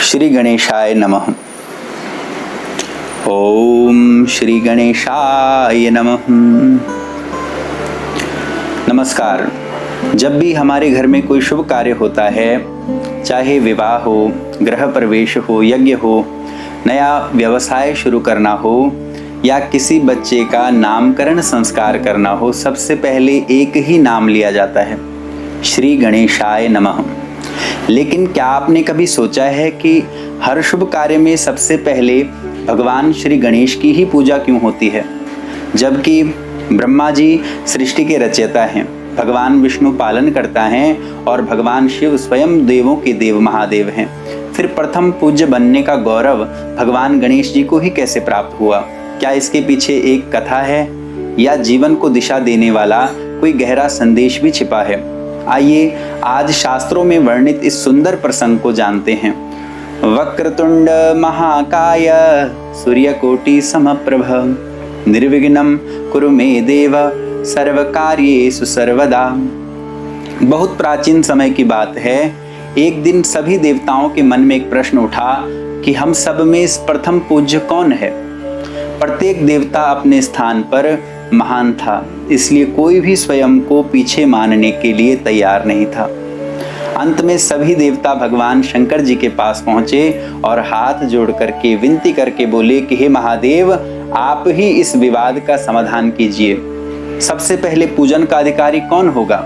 श्री गणेशाय नमः। ओम श्री गणेशाय नमः। नमस्कार। जब भी हमारे घर में कोई शुभ कार्य होता है, चाहे विवाह हो, गृह प्रवेश हो, यज्ञ हो, नया व्यवसाय शुरू करना हो या किसी बच्चे का नामकरण संस्कार करना हो, सबसे पहले एक ही नाम लिया जाता है, श्री गणेशाय नमः। लेकिन क्या आपने कभी सोचा है कि हर शुभ कार्य में सबसे पहले भगवान श्री गणेश की ही पूजा क्यों होती है, जबकि ब्रह्मा जी सृष्टि के रचयिता हैं, भगवान विष्णु पालन करता है और भगवान शिव स्वयं देवों के देव महादेव हैं। फिर प्रथम पूज्य बनने का गौरव भगवान गणेश जी को ही कैसे प्राप्त हुआ? क्या इसके पीछे एक कथा है या जीवन को दिशा देने वाला कोई गहरा संदेश भी छिपा है? आइए आज शास्त्रों में वर्णित इस सुंदर प्रसंग को जानते हैं। वक्रतुंड महाकाय सूर्यकोटि समप्रभ निर्विघ्नं कुरु मे देव सर्वकार्येषु सर्वदा। बहुत प्राचीन समय की बात है। एक दिन सभी देवताओं के मन में एक प्रश्न उठा कि हम सब में इस प्रथम पूज्य कौन है। प्रत्येक देवता अपने स्थान पर महान था, इसलिए कोई भी स्वयं को पीछे मानने के लिए तैयार नहीं था। अंत में सभी देवता भगवान शंकर जी के पास पहुंचे और हाथ जोड़ करके विनती करके बोले कि हे महादेव, आप ही इस विवाद का समाधान कीजिए। सबसे पहले पूजन का अधिकारी कौन होगा?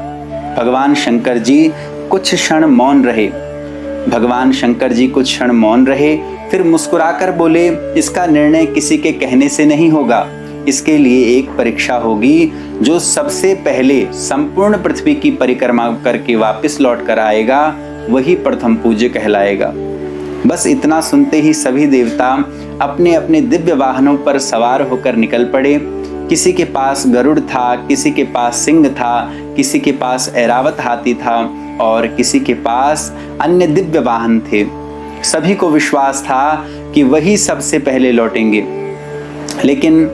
भगवान शंकर जी कुछ क्षण मौन रहे। फिर मुस्कुराकर बोले, इसका निर्णय किसी के कहने से नहीं होगा, इसके लिए एक परीक्षा होगी। जो सबसे पहले संपूर्ण पृथ्वी की परिक्रमा करके वापस लौट कर आएगा, वही प्रथम पूज्य कहलाएगा। बस इतना सुनते ही सभी देवता अपने अपने दिव्य वाहनों पर सवार होकर निकल पड़े। किसी के पास गरुड़ था, किसी के पास सिंह था, किसी के पास ऐरावत हाथी था और किसी के पास अन्य दिव्य वाहन थे। सभी को विश्वास था कि वही सबसे पहले लौटेंगे, लेकिन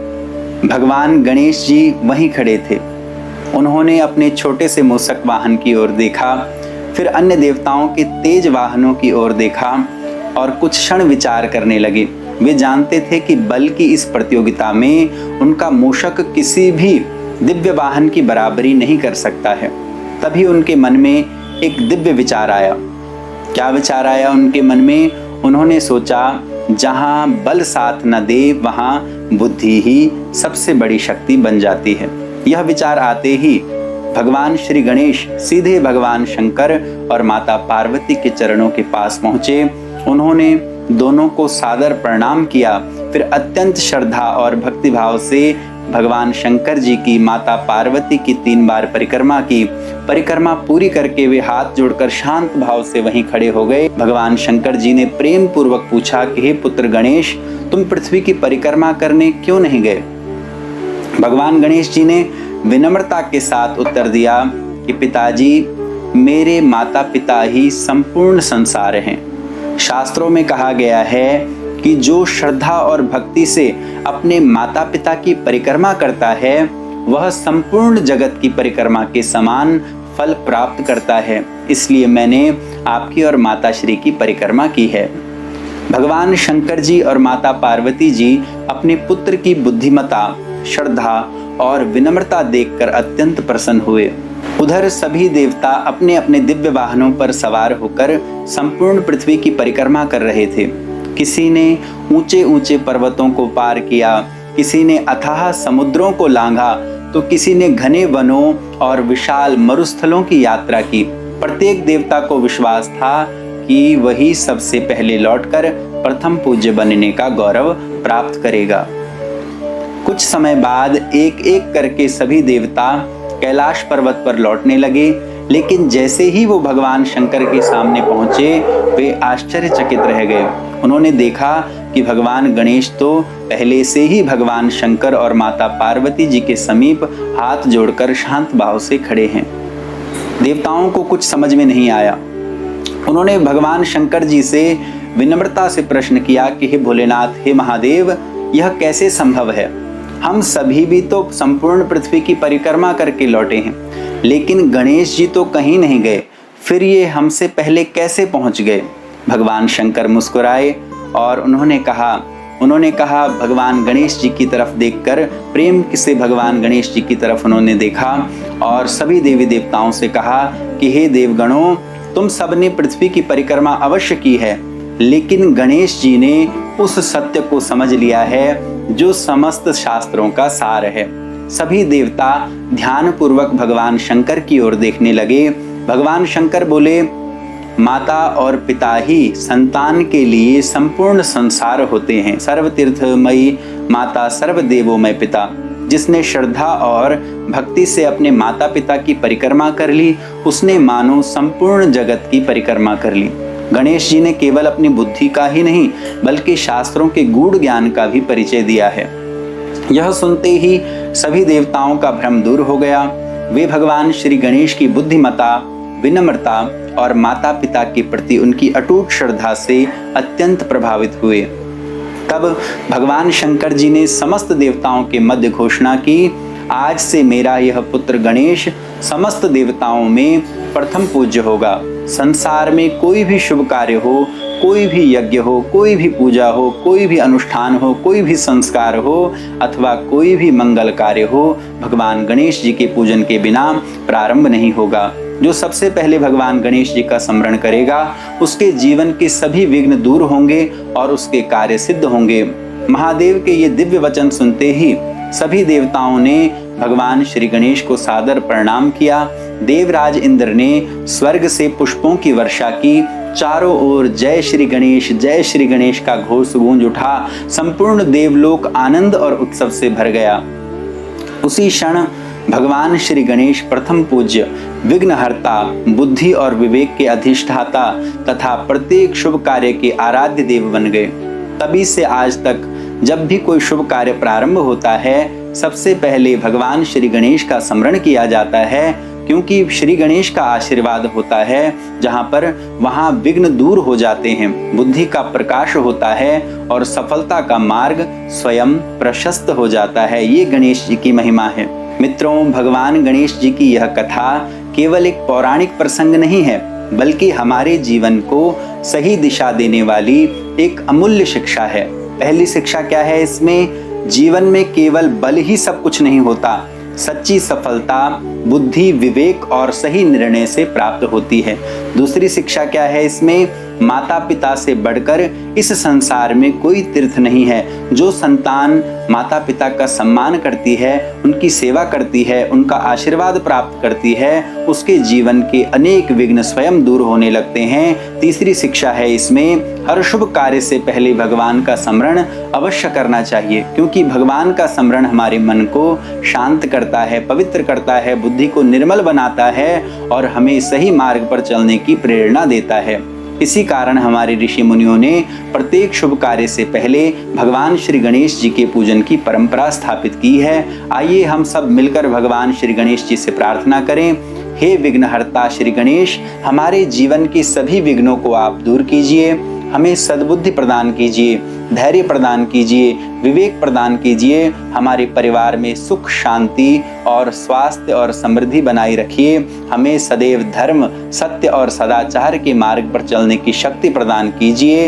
भगवान गणेश जी वहीं खड़े थे। उन्होंने अपने छोटे से मूषक वाहन की ओर देखा, फिर अन्य देवताओं के तेज वाहनों की ओर देखा और कुछ क्षण विचार करने लगे। वे जानते थे कि बल की इस प्रतियोगिता में उनका मूषक किसी भी दिव्य वाहन की बराबरी नहीं कर सकता है। तभी उनके मन में एक दिव्य विचार आया। क्या विचार आया उनके मन में? उन्होंने सोचा, जहां बल साथ न दे वहां बुद्धि ही सबसे बड़ी शक्ति बन जाती है। यह विचार आते ही भगवान श्री गणेश सीधे भगवान शंकर और माता पार्वती के चरणों के पास पहुंचे। उन्होंने दोनों को सादर प्रणाम किया, फिर अत्यंत श्रद्धा और भक्तिभाव से भगवान शंकर जी की, माता पार्वती की 3 बार परिक्रमा की। परिक्रमा पूरी करके वे हाथ जोड़कर शांत भाव से वहीं खड़े हो गए। भगवान शंकर जी ने प्रेम पूर्वक पूछा कि हे पुत्र गणेश, तुम पृथ्वी की परिक्रमा करने क्यों नहीं गए? भगवान गणेश जी ने विनम्रता के साथ उत्तर दिया कि पिताजी, मेरे माता पिता ही संपूर्ण संसार हैं। शास्त्रों में कहा गया है कि जो श्रद्धा और भक्ति से अपने माता पिता की परिक्रमा करता है, वह संपूर्ण जगत की परिक्रमा के समान फल प्राप्त करता है। इसलिए मैंने आपकी और माता श्री की परिक्रमा की है। भगवान शंकर जी और माता पार्वती जी अपने पुत्र की बुद्धिमता, श्रद्धा और विनम्रता देखकर अत्यंत प्रसन्न हुए। उधर सभी देवता अपने अपने दिव्य वाहनों पर सवार होकर संपूर्ण पृथ्वी की परिक्रमा कर रहे थे। किसी ने ऊंचे ऊंचे पर्वतों को पार किया, किसी ने अथाह समुद्रों को लांघा, तो किसी ने घने वनों और विशाल मरुस्थलों की यात्रा की। प्रत्येक देवता को विश्वास था कि वही सबसे पहले लौटकर प्रथम पूज्य बनने का गौरव प्राप्त करेगा। कुछ समय बाद एक एक करके सभी देवता कैलाश पर्वत पर लौटने लगे, लेकिन जैसे ही वो भगवान शंकर के सामने पहुंचे, वे आश्चर्यचकित रह गए। उन्होंने देखा कि भगवान गणेश तो पहले से ही भगवान शंकर और माता पार्वती जी के समीप हाथ जोड़कर शांत भाव से खड़े हैं। देवताओं को कुछ समझ में नहीं आया। उन्होंने भगवान शंकर जी से विनम्रता से प्रश्न किया कि हे भोलेनाथ, हे महादेव, यह कैसे संभव है? हम सभी भी तो संपूर्ण पृथ्वी की परिक्रमा करके लौटे हैं, लेकिन गणेश जी तो कहीं नहीं गए, फिर ये हमसे पहले कैसे पहुंच गए? भगवान शंकर मुस्कुराए और उन्होंने कहा भगवान गणेश जी की तरफ देखकर, प्रेम से भगवान गणेश जी की तरफ उन्होंने देखा और सभी देवी देवताओं से कहा कि हे देवगणों, तुम सबने पृथ्वी की परिक्रमा अवश्य की है, लेकिन गणेश जी ने उस सत्य को समझ लिया है जो समस्त शास्त्रों का सार है। सभी देवता ध्यान पूर्वक भगवान शंकर की ओर देखने लगे। भगवान शंकर बोले, माता और पिता ही संतान के लिए संपूर्ण संसार होते हैं। सर्वतीर्थमयी माता, सर्वदेवों पिता। जिसने श्रद्धा और भक्ति से अपने माता पिता की परिक्रमा कर ली, उसने मानो संपूर्ण जगत की परिक्रमा कर ली। गणेश जी ने केवल अपनी बुद्धि का ही नहीं बल्कि शास्त्रों के गूढ़ ज्ञान का भी परिचय दिया है। यह सुनते ही सभी देवताओं का भ्रम दूर हो गया। वे भगवान श्री गणेश की बुद्धिमता, विनम्रता और माता पिता के प्रति उनकी अटूट श्रद्धा से अत्यंत प्रभावित हुए। तब भगवान शंकर जी ने समस्त देवताओं के मध्य घोषणा की, आज से मेरा यह पुत्र गणेश समस्त देवताओं में प्रथम पूज्य होगा। संसार में कोई भी शुभ कार्य हो, कोई भी यज्ञ हो, कोई भी पूजा हो, कोई भी अनुष्ठान हो, कोई भी संस्कार हो अथवा कोई भी मंगल कार्य हो, भगवान गणेश जी के पूजन के बिना प्रारंभ नहीं होगा। जो सबसे पहले भगवान गणेश जी का स्मरण करेगा, उसके जीवन के सभी विघ्न दूर होंगे और उसके कार्य सिद्ध होंगे। महादेव के ये दिव्य वचन सुनते ही सभी देवताओं ने भगवान श्री गणेश को सादर प्रणाम किया। देवराज इंद्र ने स्वर्ग से पुष्पों की वर्षा की। चारों ओर जय श्री गणेश का घोष गूंज उठा। संपूर्ण देवलोक आनंद और उत्सव से भर गया। उसी क्षण भगवान श्री गणेश प्रथम पूज्य, विघ्नहर्ता, बुद्धि और विवेक के अधिष्ठाता तथा प्रत्येक शुभ कार्य के आराध्य देव बन गए। तभी से आज तक जब भी कोई शुभ कार्य प्रारंभ होता है, सबसे पहले भगवान श्री गणेश का स्मरण किया जाता है, क्योंकि श्री गणेश का आशीर्वाद होता है जहाँ पर वहाँ विघ्न दूर हो जाते हैं, बुद्धि का प्रकाश होता है और सफलता का मार्ग स्वयं प्रशस्त हो जाता है। ये गणेश जी की महिमा है। मित्रों, भगवान गणेश जी की यह कथा केवल एक पौराणिक प्रसंग नहीं है, बल्कि हमारे जीवन को सही दिशा देने वाली एक अमूल्य शिक्षा है। पहली शिक्षा क्या है इसमें? जीवन में केवल बल ही सब कुछ नहीं होता। सच्ची सफलता बुद्धि, विवेक और सही निर्णय से प्राप्त होती है। दूसरी शिक्षा क्या है इसमें? माता पिता से बढ़कर इस संसार में कोई तीर्थ नहीं है। जो संतान माता पिता का सम्मान करती है, उनकी सेवा करती है, उनका आशीर्वाद प्राप्त करती है, उसके जीवन के अनेक विघ्न स्वयं दूर होने लगते हैं। तीसरी शिक्षा है इसमें, हर शुभ कार्य से पहले भगवान का स्मरण अवश्य करना चाहिए, क्योंकि भगवान का स्मरण हमारे मन को शांत करता है, पवित्र करता है, बुद्धि को निर्मल बनाता है और हमें सही मार्ग पर चलने की प्रेरणा देता है। इसी कारण हमारे ऋषि मुनियों ने प्रत्येक शुभ कार्य से पहले भगवान श्री गणेश जी के पूजन की परंपरा स्थापित की है। आइए हम सब मिलकर भगवान श्री गणेश जी से प्रार्थना करें। हे विघ्नहर्ता श्री गणेश, हमारे जीवन के सभी विघ्नों को आप दूर कीजिए, हमें सद्बुद्धि प्रदान कीजिए, धैर्य प्रदान कीजिए, विवेक प्रदान कीजिए, हमारे परिवार में सुख, शांति और स्वास्थ्य और समृद्धि बनाई रखिए। हमें सदैव धर्म, सत्य और सदाचार के मार्ग पर चलने की शक्ति प्रदान कीजिए।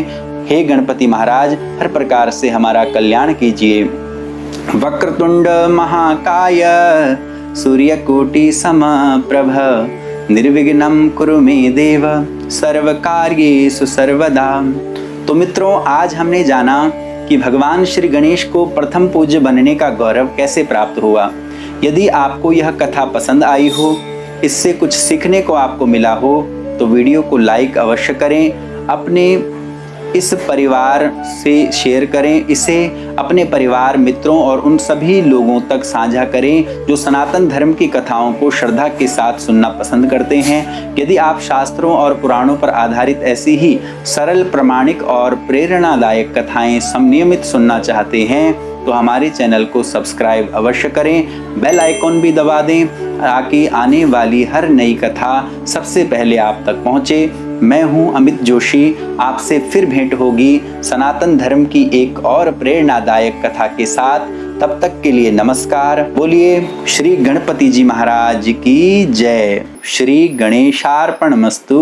हे गणपति महाराज, हर प्रकार से हमारा कल्याण कीजिए। वक्रतुंड महाकाय सूर्यकोटि समप्रभ निर्विघ्नं कुरु मे देव सर्वकार्येषु सर्वदा। तो मित्रों, आज हमने जाना कि भगवान श्री गणेश को प्रथम पूज्य बनने का गौरव कैसे प्राप्त हुआ। यदि आपको यह कथा पसंद आई हो, इससे कुछ सीखने को आपको मिला हो, तो वीडियो को लाइक अवश्य करें, अपने इस परिवार से शेयर करें, इसे अपने परिवार, मित्रों और उन सभी लोगों तक साझा करें जो सनातन धर्म की कथाओं को श्रद्धा के साथ सुनना पसंद करते हैं। यदि आप शास्त्रों और पुराणों पर आधारित ऐसी ही सरल, प्रामाणिक और प्रेरणादायक कथाएं नियमित सुनना चाहते हैं, तो हमारे चैनल को सब्सक्राइब अवश्य करें, बेल आइकॉन भी दबा दें ताकि आने वाली हर नई कथा सबसे पहले आप तक पहुंचे। मैं हूं अमित जोशी, आपसे फिर भेंट होगी सनातन धर्म की एक और प्रेरणादायक कथा के साथ। तब तक के लिए नमस्कार। बोलिए श्री गणपति जी महाराज की जय। श्री गणेशार्पणमस्तु।